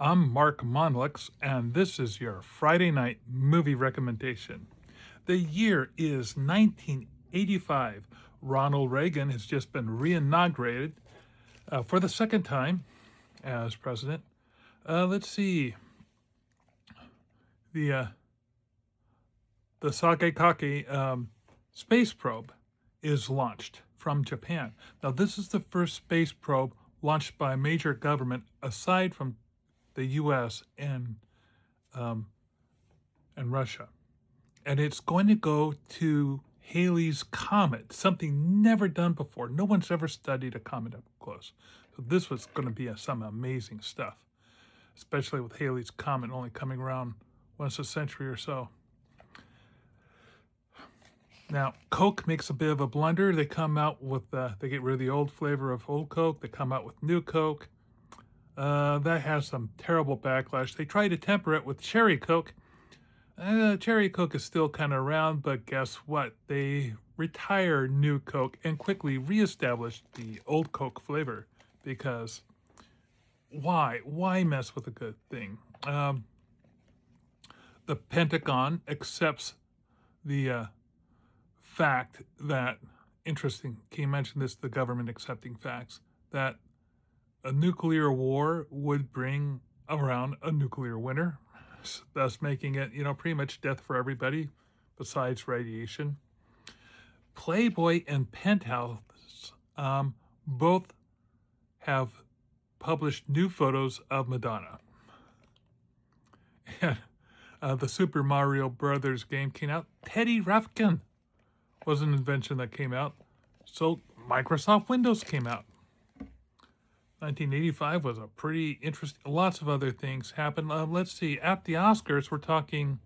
I'm Mark Monlux, and this is your Friday night movie recommendation. The year is 1985. Ronald Reagan has just been reinaugurated for the second time as president. Let's see, the uh, the Sakekake space probe is launched from Japan. Now, this is the first space probe launched by a major government aside from the U.S. and Russia. And it's going to go to Halley's Comet, something never done before. No one's ever studied a comet up close. So this was going to be some amazing stuff, especially with Halley's Comet only coming around once a century or so. Now, Coke makes a bit of a blunder. They come out with, they get rid of the old flavor of old Coke. They come out with new Coke. That has some terrible backlash. They try to temper it with cherry Coke. Cherry Coke is still kind of around, but guess what? They retire new Coke and quickly reestablish the old Coke flavor because why? Why mess with a good thing? The Pentagon accepts the fact that, interesting, can you mention this, the government accepting facts, that a nuclear war would bring around a nuclear winter, thus making it, pretty much death for everybody besides radiation. Playboy and Penthouse both have published new photos of Madonna. And the Super Mario Brothers game came out. Teddy Ruffkin was an invention that came out. So Microsoft Windows came out. 1985 was a pretty interesting. Lots of other things happened. Let's see. At the Oscars, we're talking.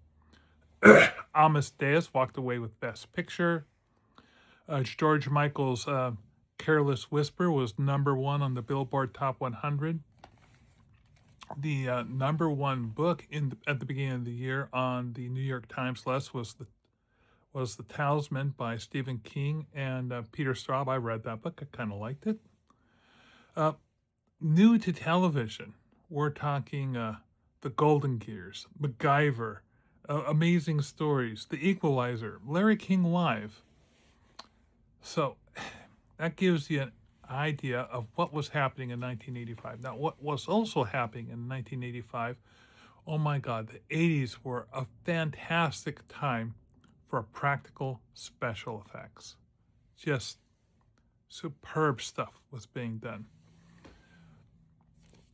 Amadeus walked away with Best Picture. George Michael's "Careless Whisper" was number one on the Billboard Top 100. The number one book at the beginning of the year on the New York Times list was the Talisman by Stephen King and Peter Straub. I read that book. I kind of liked it. New to television, we're talking The Golden Gears, MacGyver, Amazing Stories, The Equalizer, Larry King Live. So that gives you an idea of what was happening in 1985. Now, what was also happening in 1985, oh my God, the 80s were a fantastic time for practical special effects. Just superb stuff was being done.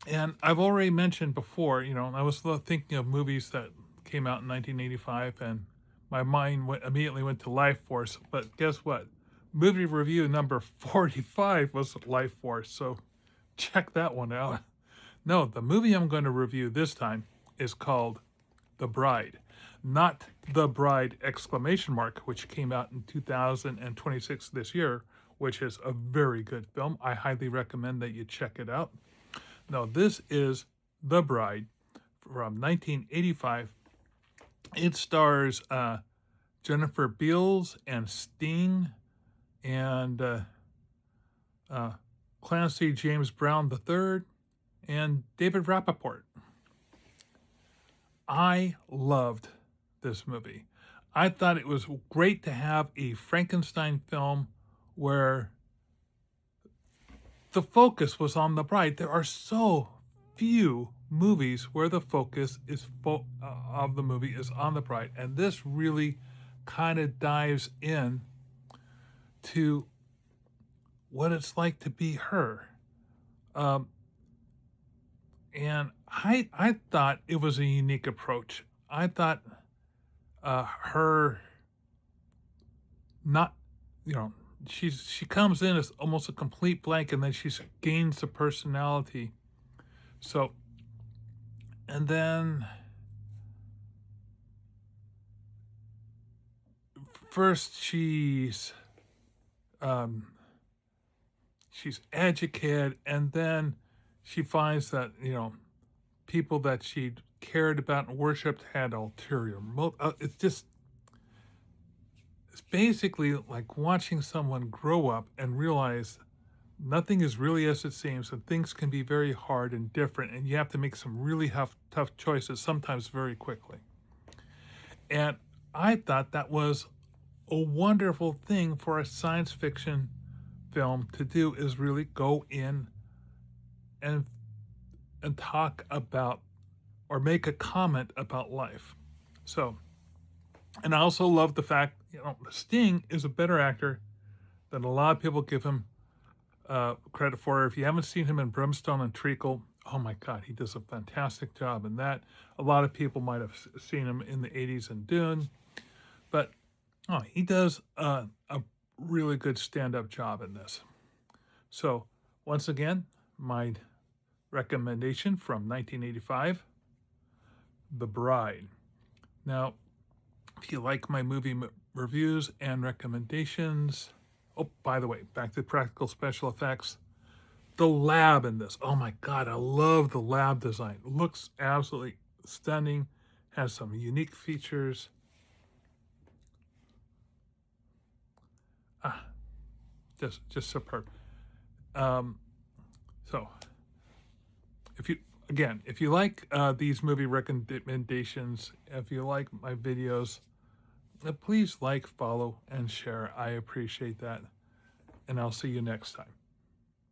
And I've already mentioned before, I was thinking of movies that came out in 1985, and my mind immediately went to Life Force. But guess what? Movie review number 45 was Life Force, so check that one out. No, the movie I'm going to review this time is called The Bride. Not The Bride ! Which came out in 2026 this year, which is a very good film. I highly recommend that you check it out. No, this is The Bride from 1985. It stars Jennifer Beals and Sting and Clancy James Brown III and David Rappaport. I loved this movie. I thought it was great to have a Frankenstein film where the focus was on the bride. There are so few movies where the focus of the movie is on the bride, and this really kind of dives in to what it's like to be her. And I thought it was a unique approach. I thought her not, she comes in as almost a complete blank, and then she gains a personality. So, and then first she's educated, and then she finds that people that she cared about and worshipped had ulterior motive. It's basically like watching someone grow up and realize nothing is really as it seems, and things can be very hard and different, and you have to make some really tough choices, sometimes very quickly. And I thought that was a wonderful thing for a science fiction film to do, is really go in and talk about or make a comment about life. So, and I also love the fact, Sting is a better actor than a lot of people give him credit for. If you haven't seen him in Brimstone and Treacle, oh my God, he does a fantastic job in that. A lot of people might have seen him in the 80s in Dune, but he does a really good stand-up job in this. So, once again, my recommendation from 1985, The Bride. Now, if you like my movie reviews and recommendations, oh, by the way, back to practical special effects. The lab in this, oh my God, I love the lab design. It looks absolutely stunning, has some unique features. Just superb. So, if you like these movie recommendations, if you like my videos, please like, follow, and share. I appreciate that. And I'll see you next time.